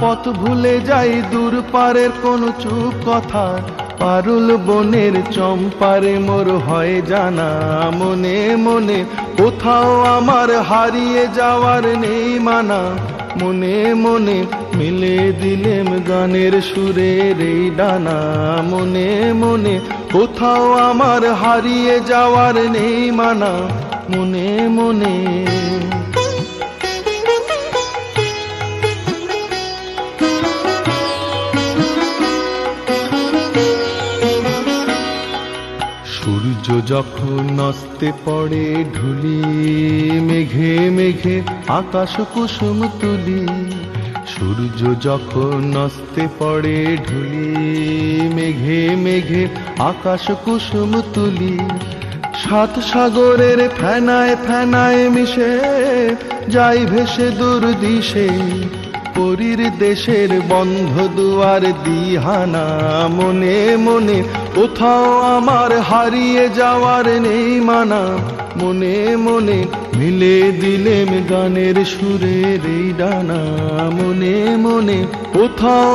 পথ ভুলে যাই দূর পারের কোন চুপ কথা, পারুল বনের চম্পারে মোর হয় জানা। মনে মনে কোথাও আমার হারিয়ে যাওয়ার নেই মানা, মনে মনে মিলে দিলেম গানের সুরের এই ডানা। মনে মনে কোথাও আমার হারিয়ে যাওয়ার নেই মানা, মনে মনে। সূর্য যখন অস্তে পড়ে ঢুলি, মেঘে মেঘে আকাশ কুসুম তুলি। সূর্য যখন অস্তে পড়ে ঢুলি, মেঘে মেঘে আকাশ কুসুম তুলি। সাত সাগরের ফেনায় ফেনায় মিশে যাই ভেসে দূর দিশে, পরীর দেশের বন্ধ দুয়ার দিহানা। মনে মনে কোথাও আমার হারিয়ে যাওয়ার নেই মানা, মনে মনে মিলে দিলেম গানের সুরের এই ডানা। মনে মনে কোথাও